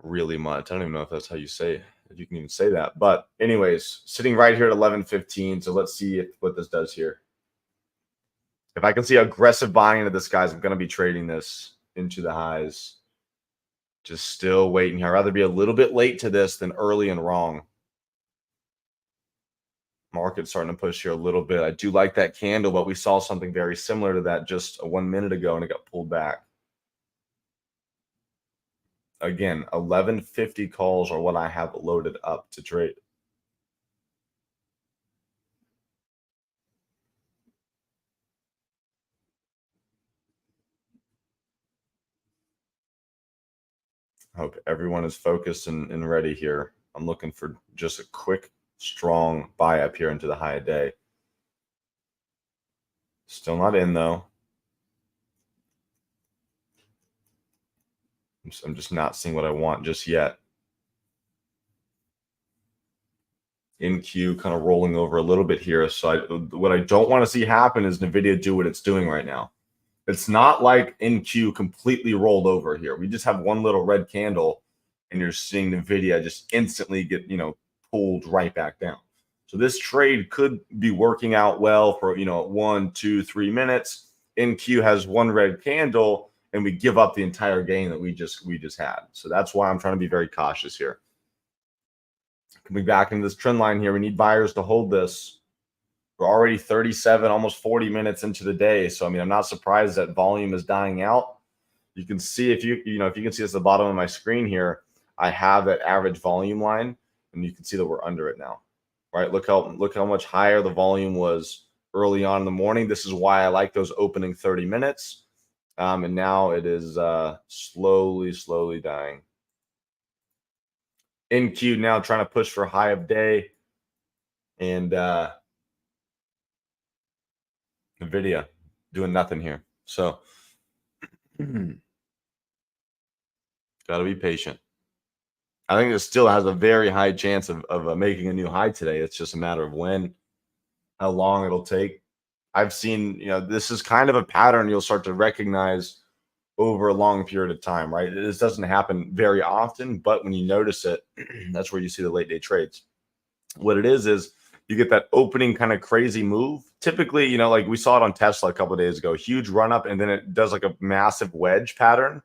Really much. I don't even know if that's how you say, if you can even say that. But anyways, sitting right here at 11:15. So let's see what this does here. If I can see aggressive buying into this, guys, I'm going to be trading this into the highs. Just still waiting here. I'd rather be a little bit late to this than early and wrong. Market starting to push here a little bit. I do like that candle, but we saw something very similar to that just 1 minute ago, and it got pulled back. Again, 1150 calls are what I have loaded up to trade. I hope everyone is focused and ready here. I'm looking for just a quick, strong buy up here into the high of day. Still not in, though. I'm just not seeing what I want just yet. NQ kind of rolling over a little bit here. So what I don't want to see happen is NVIDIA do what it's doing right now. It's not like NQ completely rolled over here. We just have one little red candle, and you're seeing NVIDIA just instantly get, pulled right back down. So this trade could be working out well for, 1, 2, 3 minutes. NQ has one red candle, and we give up the entire gain that we just had. So that's why I'm trying to be very cautious here. Coming back into this trend line here, we need buyers to hold this. We're already 37, almost 40 minutes into the day. So, I'm not surprised that volume is dying out. You can see if you can see this at the bottom of my screen here, I have that average volume line, and you can see that we're under it now, right? Look how much higher the volume was early on in the morning. This is why I like those opening 30 minutes. And now it is slowly dying. NQ now trying to push for high of day, and NVIDIA doing nothing here. So got to be patient. I think it still has a very high chance of making a new high today. It's just a matter of when, how long it'll take. I've seen, this is kind of a pattern you'll start to recognize over a long period of time, right? This doesn't happen very often, but when you notice it, that's where you see the late day trades. What it is you get that opening kind of crazy move. Typically, like we saw it on Tesla a couple of days ago, huge run up, and then it does like a massive wedge pattern.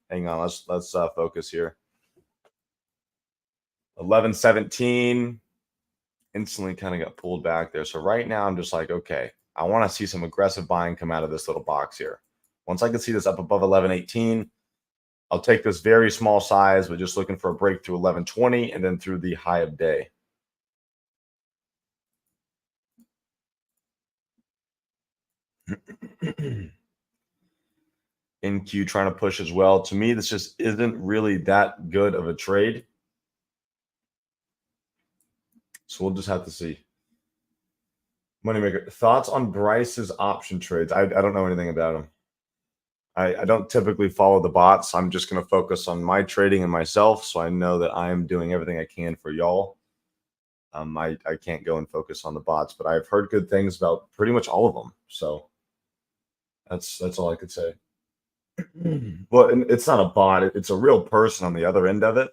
Hang on, let's focus here. 11:17 instantly kind of got pulled back there. So right now I'm just like, okay, I want to see some aggressive buying come out of this little box here. Once I can see this up above 11:18, I'll take this very small size, but just looking for a break through 11:20 and then through the high of day. NQ trying to push as well. To me, this just isn't really that good of a trade. So we'll just have to see. Moneymaker, thoughts on Bryce's option trades? I don't know anything about him. I don't typically follow the bots. I'm just going to focus on my trading and myself, so I know that I'm doing everything I can for y'all. I can't go and focus on the bots, but I've heard good things about pretty much all of them. So that's all I could say. Well, it's not a bot; it's a real person on the other end of it.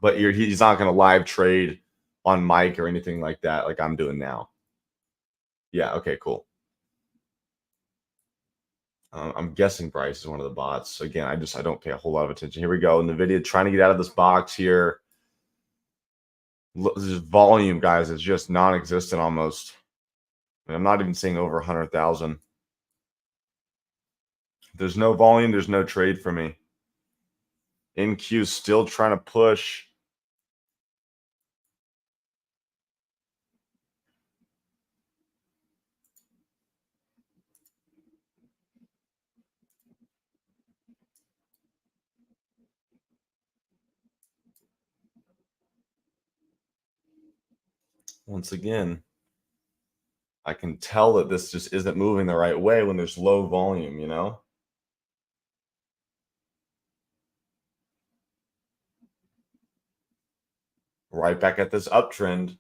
But he's not going to live trade on mic or anything like that, like I'm doing now. Yeah. Okay. Cool. I'm guessing Bryce is one of the bots. Again, I don't pay a whole lot of attention. Here we go. NVIDIA trying to get out of this box here. This volume, guys, is just non-existent almost. I'm not even seeing over 100,000. There's no volume. There's no trade for me. NQ still trying to push. Once again, I can tell that this just isn't moving the right way when there's low volume, you know? Right back at this uptrend.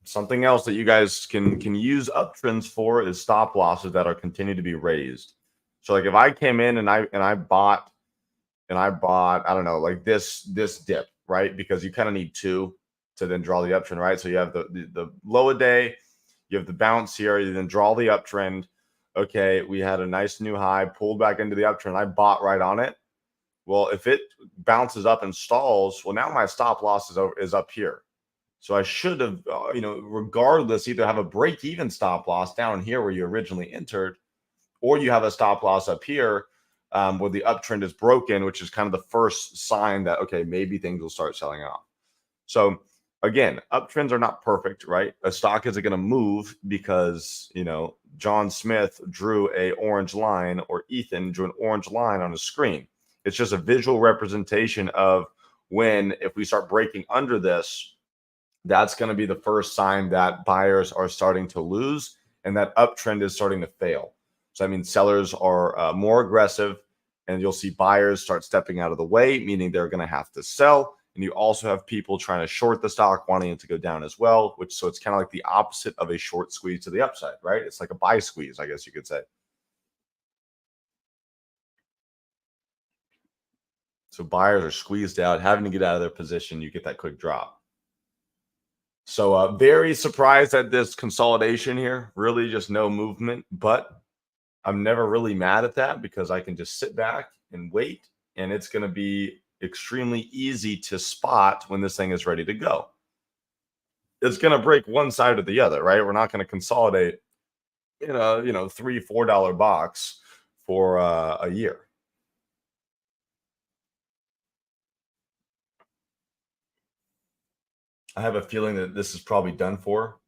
Something else that you guys can use uptrends for is stop losses that are continue to be raised. So like if I came in and I bought, I don't know, like this dip, right? Because you kind of need two to then draw the uptrend, right? So you have the low a day, you have the bounce here, you then draw the uptrend. Okay, we had a nice new high, pulled back into the uptrend. I bought right on it. Well, if it bounces up and stalls, well, now my stop loss is up here. So I should have, regardless, either have a break even stop loss down here where you originally entered, or you have a stop loss up here where the uptrend is broken, which is kind of the first sign that, okay, maybe things will start selling off. So again, uptrends are not perfect, right? A stock isn't going to move because, John Smith drew a orange line or Ethan drew an orange line on a screen. It's just a visual representation of when, if we start breaking under this, that's going to be the first sign that buyers are starting to lose and that uptrend is starting to fail. So, I mean, sellers are more aggressive and you'll see buyers start stepping out of the way, meaning they're going to have to sell. And you also have people trying to short the stock, wanting it to go down as well, so it's kind of like the opposite of a short squeeze to the upside, right? It's like a buy squeeze, I guess you could say. So buyers are squeezed out, having to get out of their position. You get that quick drop. So very surprised at this consolidation here. Really just no movement, but I'm never really mad at that because I can just sit back and wait, and it's going to be extremely easy to spot when this thing is ready to go. It's going to break one side or the other, right? We're not going to consolidate in a $3-4 box for a year. I have a feeling that this is probably done for,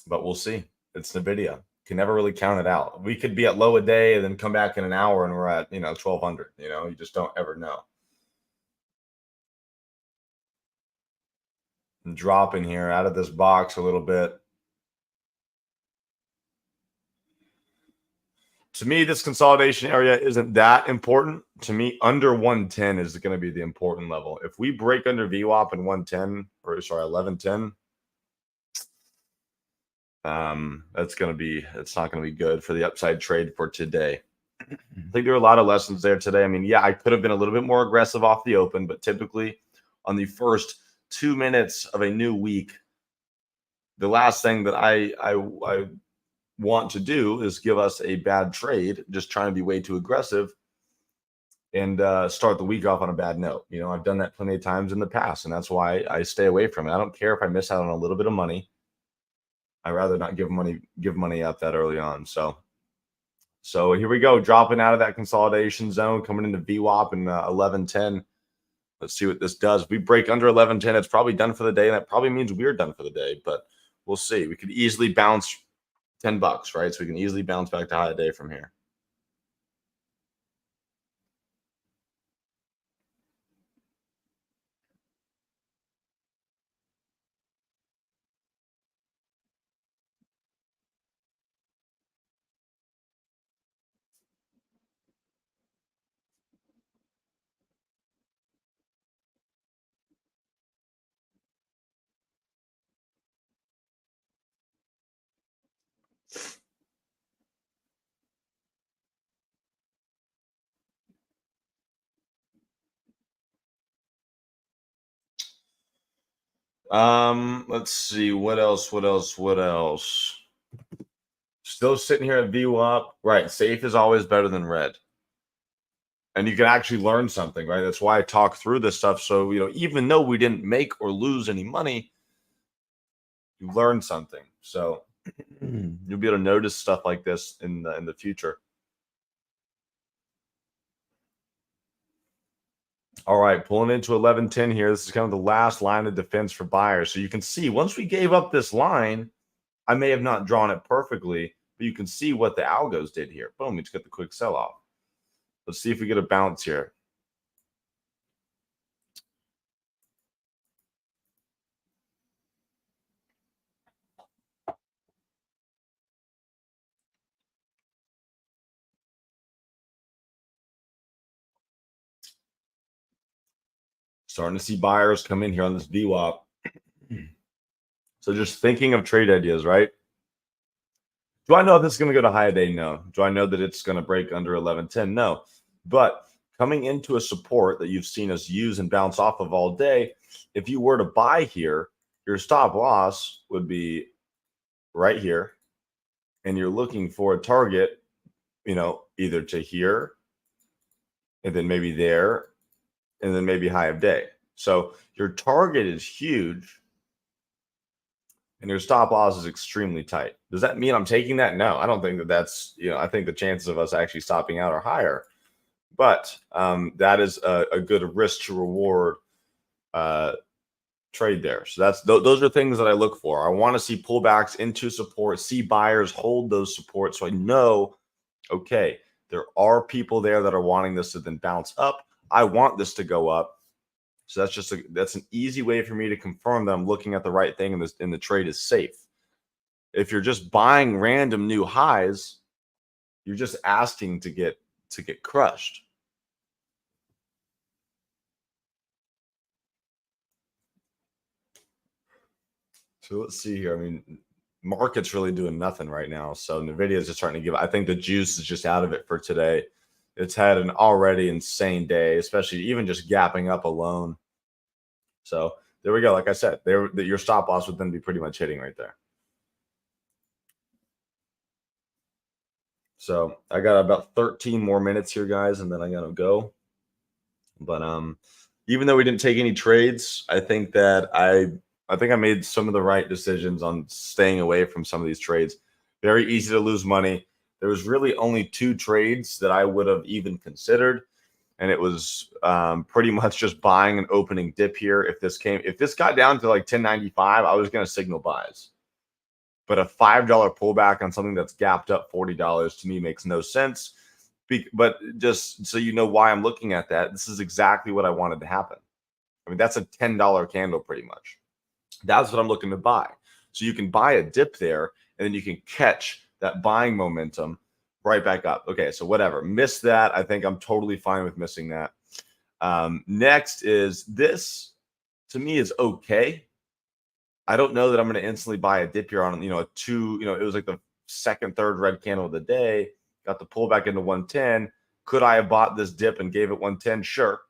but we'll see. It's NVDA. Can never really count it out. We could be at low a day and then come back in an hour and we're at 1200. You just don't ever know. And dropping here out of this box a little bit. To me, this consolidation area isn't that important. To me, under 110 is going to be the important level. If we break under VWAP in 110, or sorry, 1110, it's not going to be good for the upside trade for today. I think there are a lot of lessons there today. I mean, yeah, I could have been a little bit more aggressive off the open, but typically on the first 2 minutes of a new week, the last thing that I want to do is give us a bad trade, just trying to be way too aggressive and start the week off on a bad note. I've done that plenty of times in the past, and that's why I stay away from it. I don't care if I miss out on a little bit of money. I'd rather not give money out that early on. So here we go, dropping out of that consolidation zone, coming into VWAP and 1110. Let's see what this does. If we break under 1110, it's probably done for the day, and that probably means we're done for the day. But we'll see. We could easily bounce $10, right? So we can easily bounce back to high day from here. Let's see what else. Still sitting here at VWAP. Right, safe is always better than red. And you can actually learn something, right? That's why I talk through this stuff. So, even though we didn't make or lose any money, you learn something. So you'll be able to notice stuff like this in the future. All right, pulling into 1110 here. This is kind of the last line of defense for buyers. So you can see once we gave up this line, I may have not drawn it perfectly, but you can see what the algos did here. Boom, we just get the quick sell off. Let's see if we get a bounce here. Starting to see buyers come in here on this VWAP. So just thinking of trade ideas, right? Do I know if this is going to go to high day? No. Do I know that it's going to break under 1110? No. But coming into a support that you've seen us use and bounce off of all day, if you were to buy here, your stop loss would be right here. And you're looking for a target, either to here and then maybe there and then maybe high of day. So your target is huge and your stop loss is extremely tight. Does that mean I'm taking that? No, I don't think that that's, I think the chances of us actually stopping out are higher. But that is a good risk to reward trade there. So those are things that I look for. I want to see pullbacks into support, see buyers hold those supports, so I know, okay, there are people there that are wanting this to then bounce up. I want this to go up. So that's an easy way for me to confirm that I'm looking at the right thing and the trade is safe. If you're just buying random new highs, you're just asking to get crushed. So let's see here. I mean, market's really doing nothing right now. So NVIDIA is just starting to give. I think the juice is just out of it for today. It's had an already insane day, especially even just gapping up alone. So there we go. Like I said, your stop loss would then be pretty much hitting right there. So I got about 13 more minutes here, guys, and then I gotta go. But even though we didn't take any trades, I think I made some of the right decisions on staying away from some of these trades. Very easy to lose money. There was really only 2 trades that I would have even considered, and it was pretty much just buying an opening dip here. If this got down to like 1095, I was going to signal buys. But a $5 pullback on something that's gapped up $40 to me makes no sense. But just so you know why I'm looking at that, this is exactly what I wanted to happen. I mean, that's a $10 candle pretty much. That's what I'm looking to buy. So you can buy a dip there, and then you can catch that buying momentum right back up. Okay, so whatever. Miss that. I think I'm totally fine with missing that. Next is this, to me, is okay. I don't know that I'm going to instantly buy a dip here on, a 2, it was like the second, third red candle of the day, got the pullback into 110. Could I have bought this dip and gave it 110? Sure.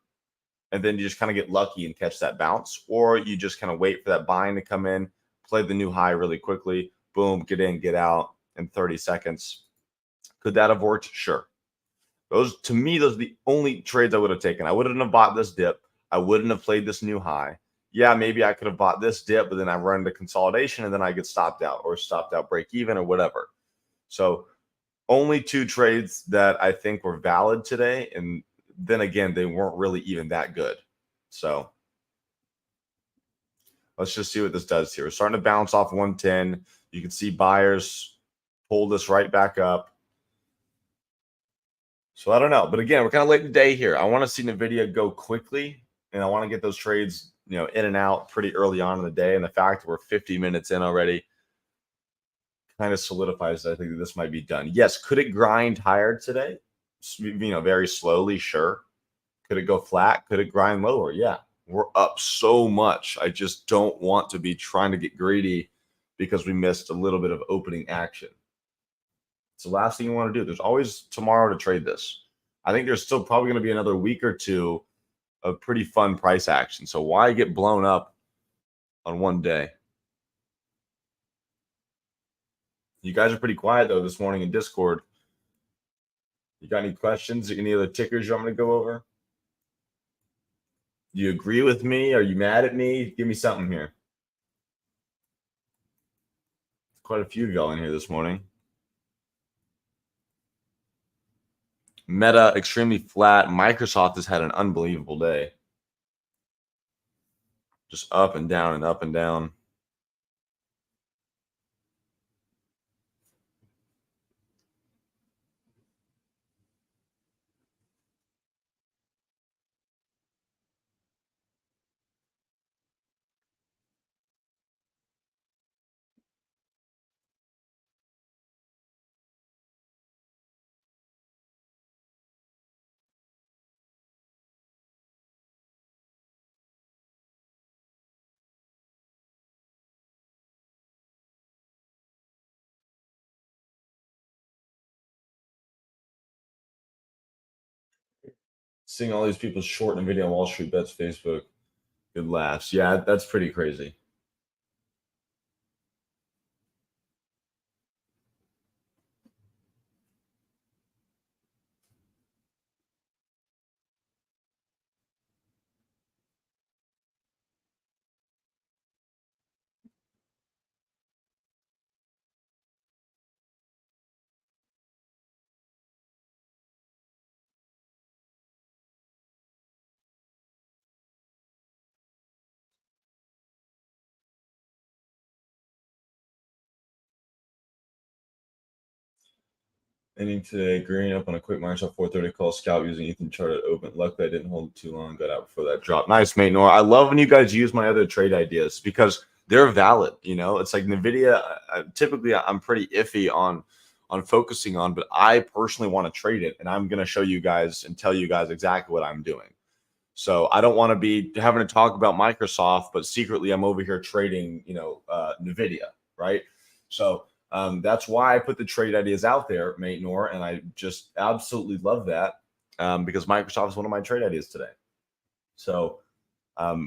And then you just kind of get lucky and catch that bounce, or you just kind of wait for that buying to come in, play the new high really quickly, boom, get in, get out in 30 seconds. Could that have worked? Sure. To me, those are the only trades I would have taken. I wouldn't have bought this dip. I wouldn't have played this new high. Yeah, maybe I could have bought this dip, but then I run into consolidation and then I get stopped out or stopped out break even or whatever. So only 2 trades that I think were valid today. And then again, they weren't really even that good. So let's just see what this does here. We're starting to bounce off 110. You can see buyers pull this right back up. So I don't know. But again, we're kind of late in the day here. I want to see NVIDIA go quickly, and I want to get those trades, in and out pretty early on in the day. And the fact that we're 50 minutes in already kind of solidifies that I think that this might be done. Yes, could it grind higher today? Very slowly, sure. Could it go flat? Could it grind lower? Yeah. We're up so much. I just don't want to be trying to get greedy because we missed a little bit of opening action. It's the last thing you want to do. There's always tomorrow to trade this. I think there's still probably going to be another week or two of pretty fun price action. So why get blown up on one day? You guys are pretty quiet though this morning in Discord. You got any questions? Any other tickers you want me to go over? Do you agree with me? Are you mad at me? Give me something here. Quite a few of y'all in here this morning. Meta, extremely flat. Microsoft has had an unbelievable day. Just up and down and up and down. Seeing all these people short NVIDIA on Wall Street Bets Facebook. Good laughs. Yeah, that's pretty crazy. Ending today, green up on a quick Microsoft 430 call scout using Ethan chart at open. Luckily, I didn't hold it too long. Got out before that drop. Nice, mate, Nora. I love when you guys use my other trade ideas because they're valid. You know, it's like NVIDIA. Typically, I'm pretty iffy on focusing on, but I personally want to trade it, and I'm going to show you guys and tell you guys exactly what I'm doing. So I don't want to be having to talk about Microsoft, but secretly I'm over here trading, NVIDIA, right? So that's why I put the trade ideas out there, mate Nor, and I just absolutely love that because Microsoft is one of my trade ideas today. So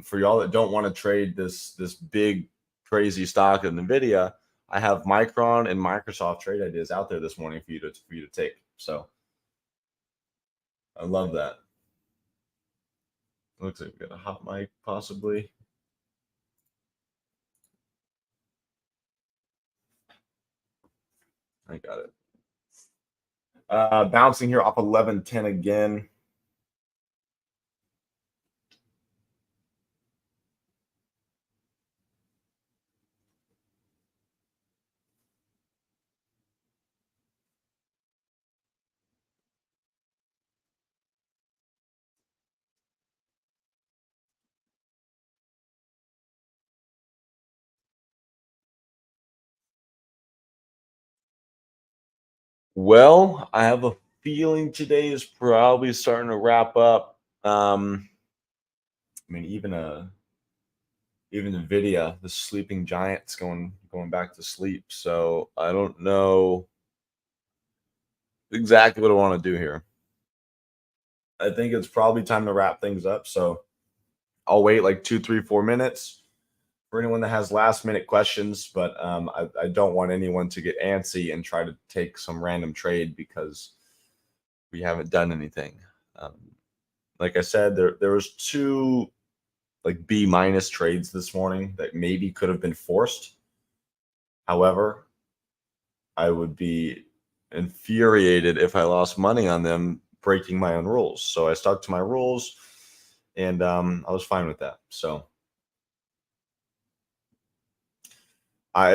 for y'all that don't want to trade this big crazy stock of NVIDIA, I have Micron and Microsoft trade ideas out there this morning for you to take. So I love that. Looks like we got a hot mic possibly. I got it. Bouncing here off 1110 again. Well, I have a feeling today is probably starting to wrap up. I mean, even Nvidia, the sleeping giant's going back to sleep. So I don't know exactly what I want to do here. I think it's probably time to wrap things up. So I'll wait like 2, 3, 4 minutes for anyone that has last minute questions, but I don't want anyone to get antsy and try to take some random trade because we haven't done anything. Like I said, there was 2 like B minus trades this morning that maybe could have been forced. However, I would be infuriated if I lost money on them breaking my own rules. So I stuck to my rules, and I was fine with that. So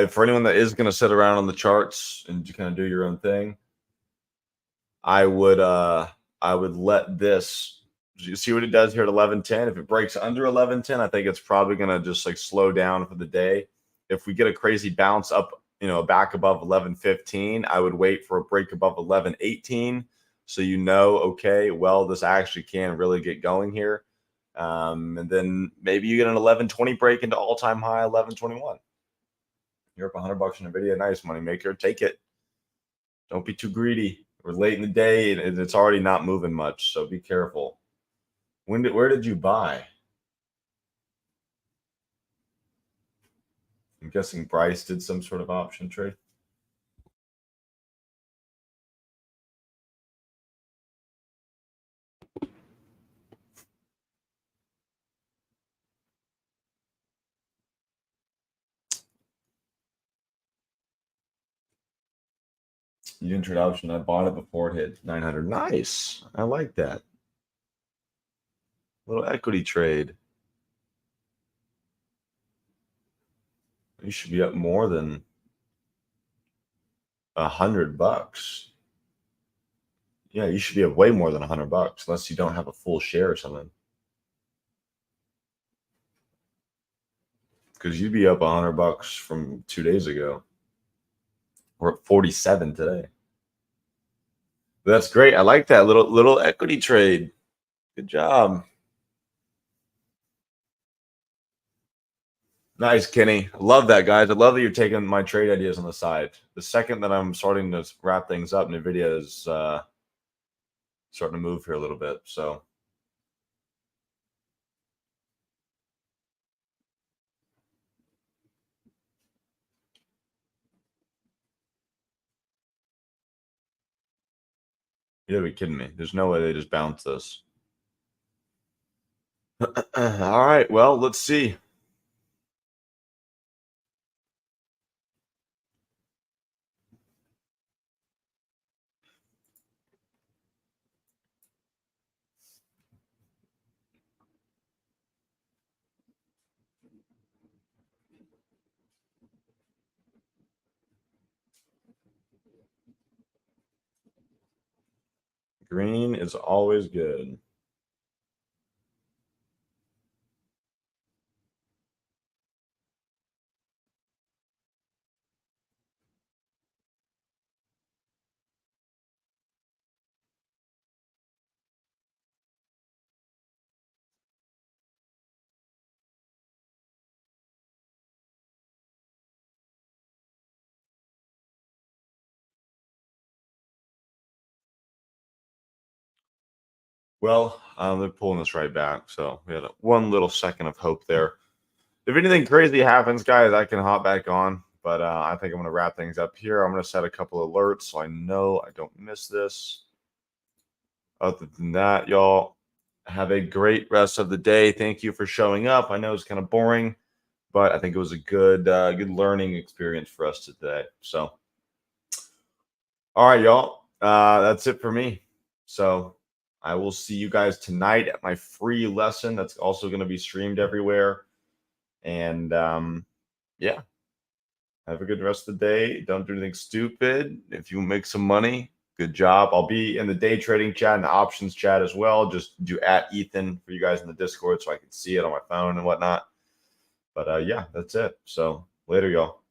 for anyone that is going to sit around on the charts and kind of do your own thing, I would let this. You see what it does here at 1110. If it breaks under 1110, I think it's probably going to just like slow down for the day. If we get a crazy bounce up, back above 1115, I would wait for a break above 1118. So okay, well, this actually can really get going here. And then maybe you get an 1120 break into all-time high 1121. You're up $100 in NVIDIA. Nice, money maker. Take it. Don't be too greedy. We're late in the day and it's already not moving much, so be careful. Where did you buy? I'm guessing Bryce did some sort of option trade. You didn't trade option. I bought it before it hit 900. Nice. I like that. Little equity trade. You should be up more than $100. Yeah, you should be up way more than $100 unless you don't have a full share or something. Because you'd be up $100 from 2 days ago. We're at 47 today. That's great. I like that little equity trade. Good job. Nice, Kenny. Love that, guys. I love that you're taking my trade ideas on the side. The second that I'm starting to wrap things up, NVIDIA is starting to move here a little bit. So You gotta be kidding me. There's no way they just bounce this. All right. Well, let's see. Green is always good. Well, they're pulling this right back. So we had one little second of hope there. If anything crazy happens, guys, I can hop back on. But I think I'm going to wrap things up here. I'm going to set a couple alerts so I know I don't miss this. Other than that, y'all have a great rest of the day. Thank you for showing up. I know it's kind of boring, but I think it was a good learning experience for us today. So, all right, y'all. That's it for me. So I will see you guys tonight at my free lesson. That's also going to be streamed everywhere. And yeah, have a good rest of the day. Don't do anything stupid. If you make some money, good job. I'll be in the day trading chat and the options chat as well. Just do at Ethan for you guys in the Discord so I can see it on my phone and whatnot. But yeah, that's it. So later, y'all.